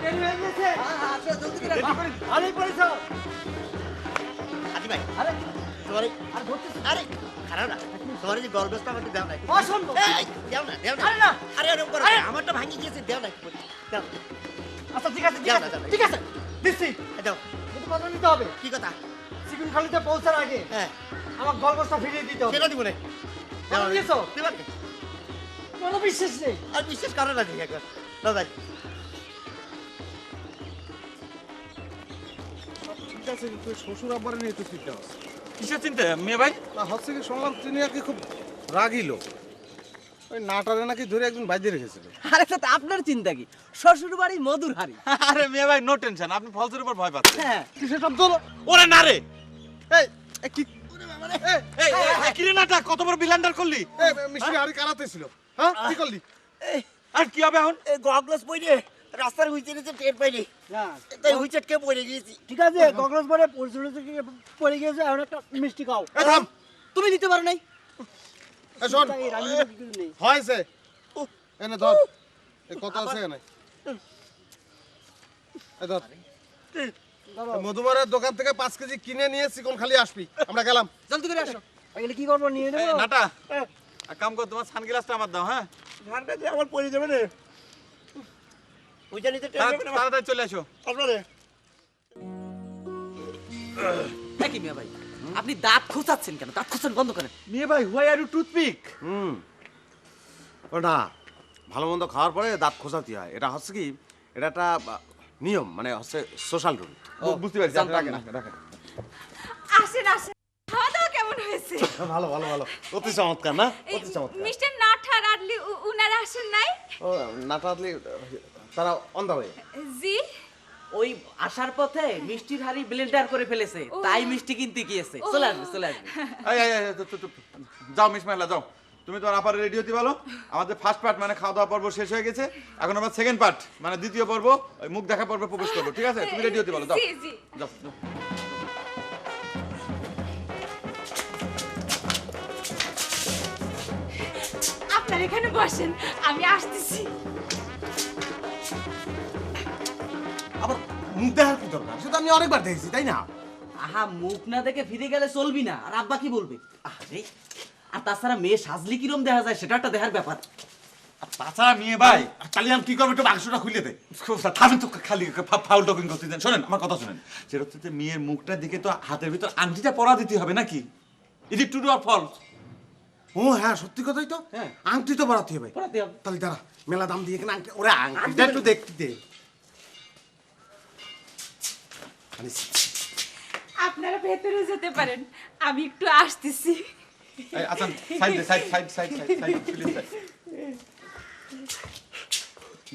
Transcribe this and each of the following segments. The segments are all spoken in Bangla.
দেরি হয়ে গেছে। আসো জলদি করে রেডি করে আরে পড়েছো। আজি ভাই আরে তোমার আর ধরতেছ আরে খারাপ না তোমার যে গর্বস্তা আমাকে দাও না অসম্ভব। এই দাও না দাও না আরে না। আরে এরকম করো আমারটা ভাঙি গিয়েছে দাও না দাও আচ্ছা ঠিক আছে দাও না, দাও না। ঠিক আছে দিচ্ছি। দাও কিন্তু কথা নিতে হবে। কি কথা চিকনখালিতে পৌঁছার আগে হ্যাঁ আমার গলগোসটা ফিরিয়ে দিতে হবে। সেটা দিব না দাও দিয়েছো? দেবার কি? কোনো বিশ্বাস নেই। আর বিশ্বাস করো না ঠিক একবার দাও ভাই ঠিক আছে কিন্তু শ্বশুর আব্বারে নিয়ে তো চিন্তা আছে কিসের চিন্তা মেয়ে ভাই? না হচ্ছে কি শুনলাম তিনি আর কি খুব রাগিল ওই নাটারে নাকি ধরে একদিন বাইরে রেখেছিল আরে তো আপনার চিন্তা কি শ্বশুর বাড়ি মধুর হাড়ি আরে মেয়ে ভাই নো টেনশন, আপনি ফলসের উপর ভয় পাচ্ছেন। হ্যাঁ কিসের শব্দ হলো ওরে না রে, এই এই কি এই, এই কিরে নাটা কত বড় বিলান্ডার করলি? এই মিষ্টি আরে কারাতে ছিল হ্যাঁ কি করলি আর কি হবে এখন? এই গগলস পইরে রাস্তার হুইচে নিচে টের পাইনি তাই হুইচেটকে পড়ে গিয়েছি ঠিক আছে গগলস পরে পড়ে গিয়েছে এখন একটা মিষ্টি খাও। এই থাম তুমি নিতে পারো নাই এই শোন এই রান্নাটা কি করে নেই? হয়েছে এনে ধর এই কত আছে এনে এই ধর এই মধুমারের দোকান থেকে 5 কেজি কিনে নিয়ে চিকন খালি আসবি আমরা গেলাম জলদি করে আসো এগুলো কি করবো নিয়ে এই, নেবো? নাটা এক কাম কর, তোমার সানগ্লাসটা আমার দাও। হ্যাঁ ধানটা দিয়ে আমার পড়ে যাবে রে হুইচে নিচে টের পাবে না তাড়াতাড়ি চলে আসো। আপনারে কি মিয়া ভাই আপনি দাঁত খোঁচাচ্ছেন কেন? দাঁত খোঁচান বন্ধ করেন। মেয়ে ভাই হোয়াই আর ইউ টুথপিক? ও না ভালো মন্দ খাওয়ার পরে দাঁত খোঁচাতে হয় এটা হচ্ছে কি এটা একটা নিয়ম মানে হচ্ছে সোশ্যাল রুল বুঝতে পারছি, জানতাম রাখেন না। রাখেন। আসেন আসেন, খাওয়া দাওয়া কেমন হয়েছে? ভালো ভালো ভালো অতি চমৎকার না এই অতি চমৎকার মিস্টার নাঠার আডলি উনারা আসেন নাই? ও নাটাতলি তারা অন দা ওয়ে জি ওই আসার পথে মিষ্টির হাড়ি ব্লেন্ডার করে ফেলেছে তাই মিষ্টি কিনতে গিয়েছে চলে আসবে চলে আসবে এই, এই, এই, চুপ। যাও মিস মেহলা যাও, তুমি তোমার আপার রেডি হতে বলো। আমাদের ফার্স্ট পার্ট মানে খাওয়া দাওয়া পর্ব শেষ হয়ে গেছে, এখন আমরা সেকেন্ড পার্ট মানে দ্বিতীয় পর্ব ওই মুখ দেখা পর্বে প্রবেশ করবো, ঠিক আছে? তুমি রেডি হতে বলো, যাও জি জি। যাও যাও। আপনার এখানে বসেন, আমি আসতেছি। আবার মুখ দেখার কি দরকার সেটা আমি অনেকবার দেখেছি তাই না আহা মুখ না দেখে ফিরে গেলে চলবি না আর আব্বা কি বলবে আরে আর তাছাড়া মেয়ে সাজলি কিরম দেখা যায় সেটা একটা দেখার ব্যাপার আর তাছাড়া মেয়ে ভাই তাহলে আমি কি করবো একটু মাংসটা খুলে দে থামেন তো, খালি ফাউল টকিং করতে দেন। শোনেন আমার কথা শোনেন, সেটা হচ্ছে যে মেয়ের মুখটার দিকে তো হাতের ভিতর আংটিটা পরা দিতে হবে নাকি? Is it true or false? ও হ্যাঁ সত্যি কথাই তো হ্যাঁ। আংটি তো বাড়াতে হবে পরাতে হবে। তাহলে দাঁড়া মেলা দাম দিয়ে কিনা আংটি ওরে আংটিটা একটু দেখতে দে আনিস, আপনারা ভেতরে যেতে পারেন, আমি একটু আসতেছি। আচ্ছা সাইড দে, side side side side side please side.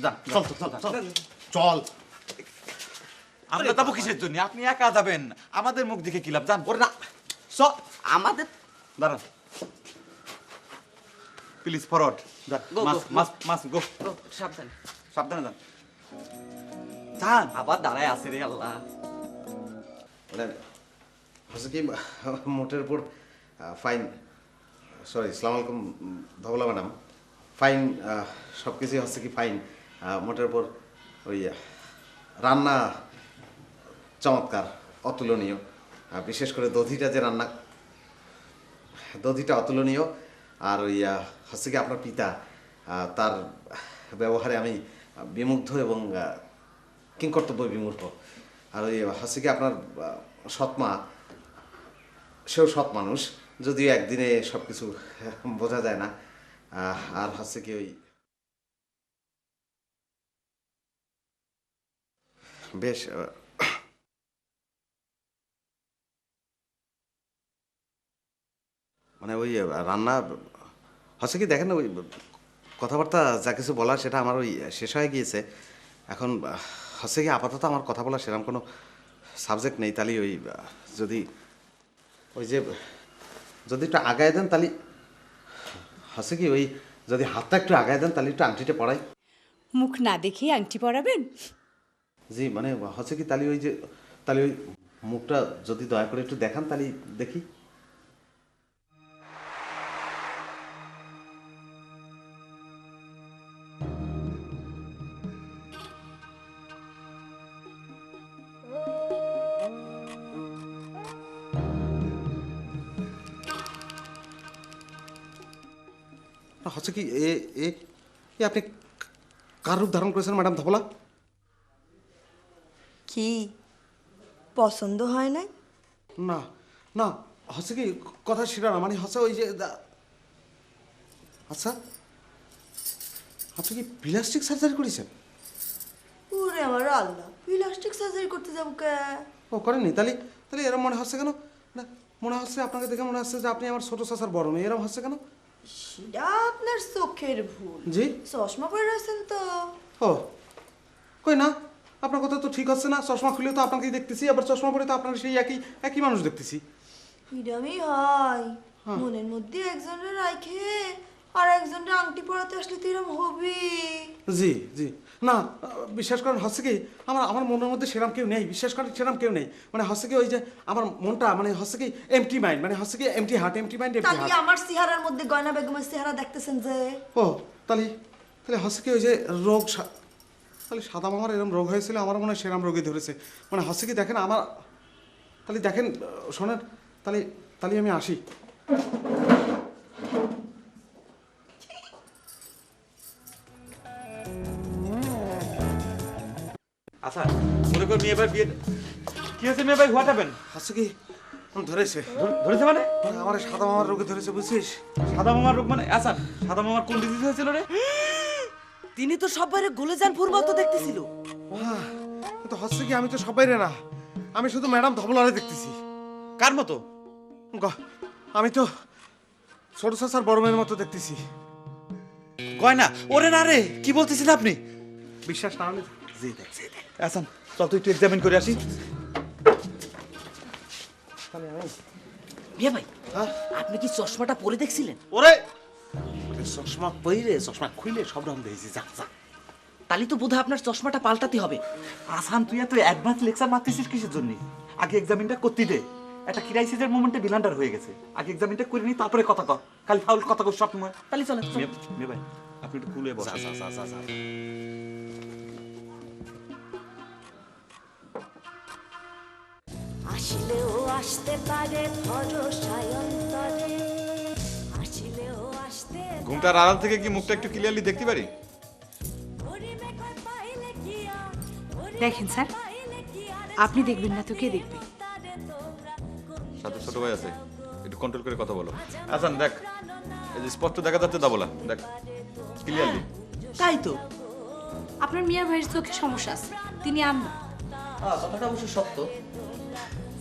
যা চল চল চল চল চল আমরা যাবো কিসের জন্য? আপনি একা যাবেন, আমাদের মুখ দেখে কি লাভ? যান ওরে না চ আমাদের দাঁড়ান প্লিজ ফরওয়ার্ড। Go, মাস go, go. মাস মাস গো, ও, সাবধানে সাবধানে যান। যান। আবার দাঁড়ায় আছে রে আল্লাহ মানে হচ্ছে কি মোটের উপর ফাইন সরি সালাম আলাইকুম ধবলা ম্যাডাম ফাইন সব কিছুই হচ্ছে কি ফাইন মোটের উপর ওই রান্না চমৎকার অতুলনীয় বিশেষ করে দধিটা যে রান্না দধিটা অতুলনীয় আর ওই হচ্ছে কি আপনার পিতা তার ব্যবহারে আমি বিমুগ্ধ এবং কিংকর্তব্য বিমূর্খ আর ওই হচ্ছে কি আপনার সৎমা সেও সৎ মানুষ যদিও একদিনে সব কিছু বোঝা যায় না আর হচ্ছে কি ওই বেশ মানে ওই রান্না হচ্ছে কি দেখেন না ওই কথাবার্তা যা কিছু বলার সেটা আমার ওই শেষ হয়ে গিয়েছে এখন হচ্ছে কি আপাতত আমার কথা বলার সেরকম কোনো সাবজেক্ট নেই তাহলে ওই যদি ওই যে যদি একটু আগায় দেন তাহলে হচ্ছে কি ওই যদি হাতটা একটু আগায় দেন তাহলে একটু আংটিটা পরাই মুখ না দেখেই আংটি পরাবেন? জি মানে হচ্ছে কি তাহলে ওই যে তাহলে ওই মুখটা যদি দয়া করে একটু দেখান তাহলে দেখি হচ্ছে কি এ এ এ আপনি কার রূপ ধারণ করেছেন ম্যাডাম ধবলা? কি পছন্দ হয় নাই? না না, হচ্ছে কি কথা সেটা না, মানে হচ্ছে ওই যে আচ্ছা আপনি কি প্লাস্টিক সার্জারি করেছেন? ওরে আমার আল্লাহ, প্লাস্টিক সার্জারি করতে যাবো কে? ও করেননি? তাহলে তাহলে এরম মনে হচ্ছে কেন? না মনে হচ্ছে আপনাকে দেখে মনে হচ্ছে যে আপনি আমার ছোট চাচার বড় মেয়ে, এরম হচ্ছে কেন? সেটা আপনার চোখের ভুল। জি? চশমা পরে আছেন তো। ও কই না, আপনার কথা তো ঠিক হচ্ছে না। চশমা খুলে তো আপনাকেই দেখতেছি, আবার চশমা পরে তো আপনার সেই একই একই মানুষ দেখতেছি। এরমই হয়, মনের মধ্যে একজনের রাখে আর একজনের আংটি পরাতে আসলে তো এরম হবে। জি জি, না বিশ্বাস করেন হচ্ছে কি আমার আমার মনের মধ্যে সেরাম কেউ নেই, বিশ্বাস করেন সেরাম কেউ নেই। মানে হচ্ছে কি ওই যে আমার মনটা মানে হচ্ছে কি এমটি মাইন্ড, মানে হচ্ছে কি empty heart, empty mind, empty তাহলে হার্ট। আমার চেহারার মধ্যে গয়না বেগমের চেহারা দেখতেছেন যে? ও তাহলে তাহলে হচ্ছে কি ওই যে রোগ তাহলে সাদা মামার এরম রোগ হয়েছিল, আমার মনে হয় সেরাম রোগী ধরেছে। মানে হচ্ছে কি দেখেন আমার, তাহলে দেখেন শোনেন, তাহলে তাহলে আমি আসি। আচ্ছা মনে কর মেয়ে ভাই বিয়ে কি হয়েছে? মেয়ে ভাই হোয়াট হ্যাপেন? হচ্ছে কি ধরেছে ধরেছে মানে? আমার এই সাদা মামার রোগে ধরেছে, বুঝছিস? সাদা মামার রোগ মানে? আচ্ছা সাদা মামার কোন ডিজিজ হয়েছিল রে? তিনি তো সবাইরে গলে যান ফুরবাল তো দেখতেছিল। হ্যাঁ, কিন্তু হচ্ছে কি আমি তো সবাই রে না, আমি শুধু ম্যাডাম ধবলারে দেখতেছি। কার মতো? আমি তো ছোট চাচার বড় মেয়ের মতো দেখতেছি। কয় না ওরে না রে, কি বলতেছেন আপনি? বিশ্বাস না হলে জি দেখ। আচ্ছা চল তুই একটু এক্সামিন করে আসি। মিয়া ভাই, হ্যাঁ? আপনি কি চশমাটা পরে দেখছিলেন? ওরে চশমা পইরে চশমা খুইলে সব রকম দেখেছি, যা যা। তাহলে তো বোধহয় আপনার চশমাটা পাল্টাতে হবে। আসান তুই এত অ্যাডভান্স লেকচার মারতেছিস কিসের জন্য? আগে এক্সামিনটা করতে দে। একটা ক্রাইসিসের মোমেন্টে বিলান্ডার হয়ে গেছে, আগে এক্সামিনটা করে নি তারপরে কথা কর। খালি ফাউল কথা কর সব সময়। তাহলে চলেন। মে ভাই আপনি একটু কুলে বসেন। যা যা যা যা। আসলেও আসতে পারে ভরসায় অন্তরে, আসলেও আসতে ঘুমটার আড়াল থেকে কি মুখটা একটু ক্লিয়ারলি দেখতে পারি? পরিবেশ পাইলে কি আর, দেখেন স্যার, আপনি দেখবেন না তো কে দেখবে? সাথে ছোট ভাই আছে, একটু কন্ট্রোল করে কথা বলো। আসান দেখ, এই যে স্পষ্ট দেখা যাচ্ছে দাবলা, দেখ ক্লিয়ারলি। তাই তো, আপনার মিয়া ভাইয়ের চোখে সমস্যা আছে, তিনি আনবেন। কথাটা অবশ্য সত্য।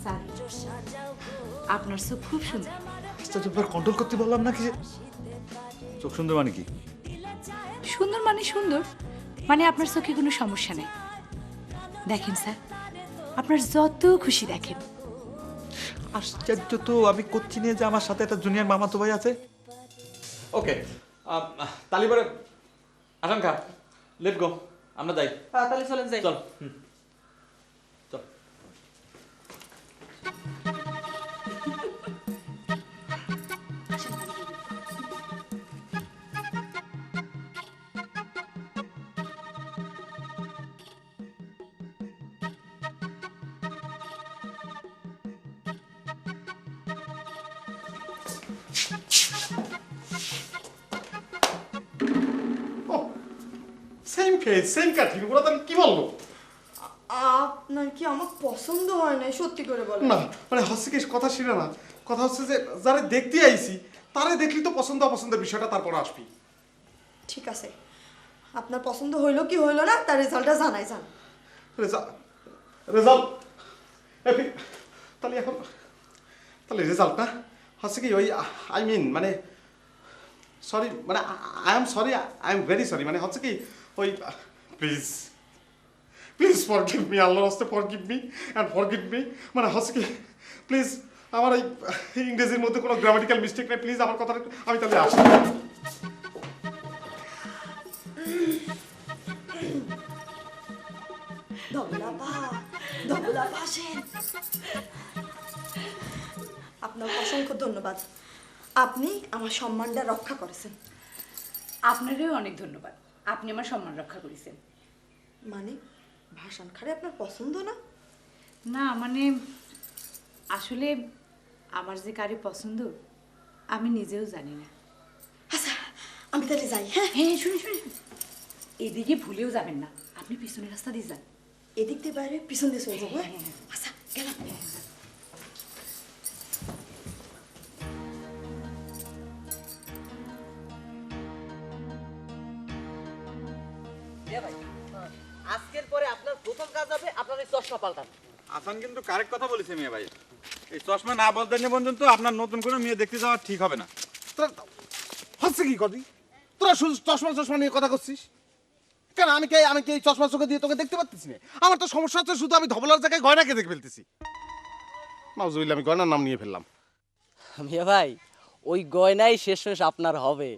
স্যার, আপনার চোখ খুব সুন্দর। আচ্ছা চোখের কন্ট্রোল করতে বললাম না কি যে? চোখ সুন্দর মানে কি? সুন্দর মানে সুন্দর, মানে আপনার চোখে কোনো সমস্যা নেই। দেখেন স্যার, আপনার যত খুশি দেখেন। আশ্চর্য তো, আমি করছি নিয়ে যে আমার সাথে একটা জুনিয়র মামাতো ভাই আছে। ওকে তালিবারে আসান খা, লেট গো, আমরা যাই। তাহলে চলেন যাই। চল চল। সেম ফেস সেম কাঠি, ওরা তাহলে কি বলবো? আপনার কি আমার পছন্দ হয় না? সত্যি করে বলেন। না মানে হচ্ছে কি কথা ছিল না, কথা হচ্ছে যে যারা দেখতে আইছি তারে দেখলি তো পছন্দ অপছন্দের বিষয়টা তারপর আসবি। ঠিক আছে, আপনার পছন্দ হইলো কি হইলো না তার রেজাল্টটা জানাই যান। রেজাল্ট তাহলে এখন তাহলে রেজাল্ট না হচ্ছে কি ওই আই মিন মানে সরি, মানে I am sorry, I am very sorry, মানে হচ্ছে কি ওই প্লিজ প্লিজ ফরগিভ মি, আল্লাহর রাস্তে forgive me and forgive me, মানে হচ্ছে কি প্লিজ আমার এই ইংরেজির মধ্যে কোনো গ্রামাটিক্যাল মিস্টেক নেই, প্লিজ আমার কথাটা আমি তাহলে আসি। ধবলাপা আসেন। আপনার অসংখ্য ধন্যবাদ, আপনি আমার সম্মানটা রক্ষা করেছেন। আপনারও অনেক ধন্যবাদ, আপনি আমার সম্মান রক্ষা করেছেন। মানে ভাষণ খারে আপনার পছন্দ না? না মানে আসলে আমার যে কারে পছন্দ আমি নিজেও জানি না। আচ্ছা আমি তাহলে যাই, হ্যাঁ? হ্যাঁ শুনে শুনে এদিকে ভুলেও যাবেন না, আপনি পিছনের রাস্তা দিয়ে যান। এদিক দিয়ে বাইরে পিছন দিয়ে চলে যাবো, হ্যাঁ? আচ্ছা, গেলাম। ভাই আজকের পরে আপনার প্রথম কাজ হবে আপনার এই চশমা পাল্টানো। আসান কিন্তু কারেক্ট কথা বলেছে মিয়া ভাই, এই চশমা না বলতে নিয়ে পর্যন্ত আপনার নতুন করে মেয়ে দেখতে যাওয়া ঠিক হবে না। তোরা হচ্ছে কি কদি? তোরা শুধু চশমা চশমা নিয়ে কথা করছিস কেন? আমি কি এই চশমা চোখে দিয়ে তোকে দেখতে পাচ্ছিস না? আমার তো সমস্যা হচ্ছে শুধু আমি ধবলার জায়গায় গয়নাকে দেখে ফেলতেছি। নাউজুবিল্লাহ, আমি গয়নার নাম নিয়ে ফেললাম। মিয়া ভাই ওই গয়নাই শেষ আপনার হবে।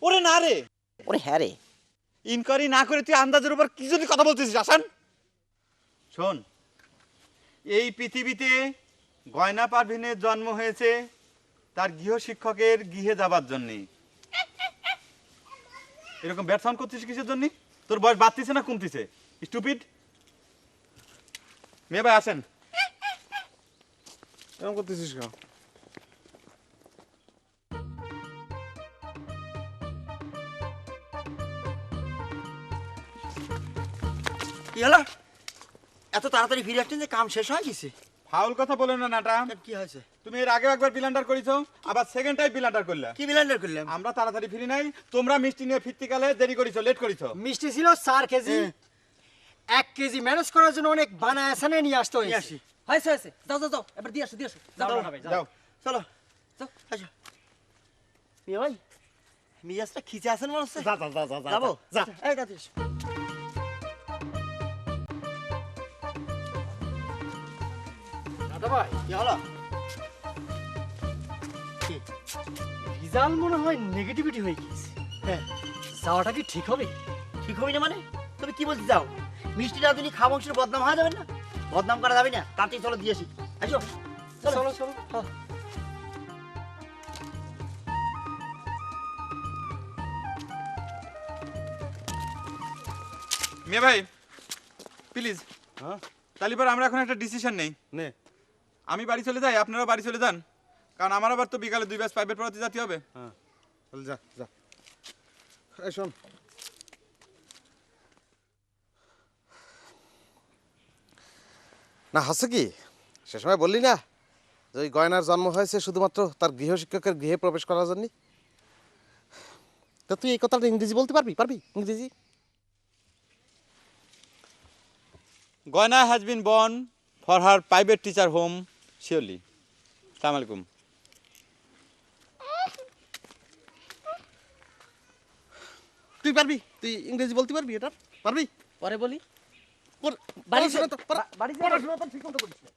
ওরে না রে, ওরে হ্যাঁ রে, ইনকোয়ারি না করে তুই আন্দাজের উপর কি জন্য কথা বলতেছিস আসান? শোন, এই পৃথিবীতে গয়না পারভিনের জন্ম হয়েছে তার গৃহ শিক্ষকের গৃহে যাবার জন্যে। এরকম ব্যাট সাউন্ড করছিস কিসের জন্য? তোর বয়স বাড়তিছে না কমতিছে? স্টুপিড। মেয়ে ভাই আসেন। এরকম করতেছিস কেন? কি হলো? এত তাড়াতাড়ি ফিরে আসছেন যে কাম শেষ হয়ে গেছে? ফাউল কথা বলে না নাটা। কি হয়েছে? তুমি এর আগেও একবার ব্লান্ডার করেছো, আবার সেকেন্ড টাইম ব্লান্ডার করলে। কি ব্লেন্ডার করলাম? আমরা তাড়াতাড়ি ফিরি নাই, তোমরা মিষ্টি নিয়ে ফিরতে গেলে দেরি করেছো, লেট করেছো। মিষ্টি ছিল 4 কেজি, 1 কেজি ম্যানেজ করার জন্য অনেক বানায় আসানে নিয়ে আসতে নিয়ে হয়েছে। আসি। হয়েছে হয়েছে, যাও যাও যাও, এবার দিয়ে আসো দিয়ে আসো, যাও যাও না ভাই, যাও। চলো যাও। আসো। মিয়া ভাই, মিজাজটা খিচে আছেন মনে হচ্ছে। যা যা যা যা যাবো? যা। এই যাচ্ছিস। দাদা ভাই, কি হলো? রেজাল্ট মনে হয় নেগেটিভিটি হয়ে গেছে। হ্যাঁ, যাওয়াটা কি ঠিক হবে? ঠিক হবি না মানে? তুমি কি বলতে চাও? মিষ্টিটা তুমি খাওয়া বংশের বদনাম হয়ে যাবে না? বদনাম করা যাবে না, তাড়াতাড়ি চলো দিয়ে আসি। আসো চলো চলো। হ্যাঁ। মেয়ে ভাই প্লিজ, হ্যাঁ তাহলে এবার আমরা এখন একটা ডিসিশন নেই। নে, আমি বাড়ি চলে যাই, আপনারা বাড়ি চলে যান, কারণ আমার আবার তো বিকালে 2 ব্যাচ প্রাইভেট পড়াতে যেতে হবে। হ্যাঁ চল যা যা। এই শোন, না হচ্ছে কি সে সময় বললি না যে ওই গয়নার জন্ম হয়েছে শুধুমাত্র তার গৃহ শিক্ষকের গৃহে প্রবেশ করার জন্য? তা তুই এই কথাটা ইংরেজি বলতে পারবি? ইংরেজি? গয়না has been born for her private teacher home surely. আসসালামু আলাইকুম। তুই পারবি? তুই ইংরেজি বলতে পারবি? এটা পারবি? পরে বলি। পড়- বাড়ি পড়াশোনা তো- বাড়ি পড়াশোনা তো ঠিক মতো করিস না।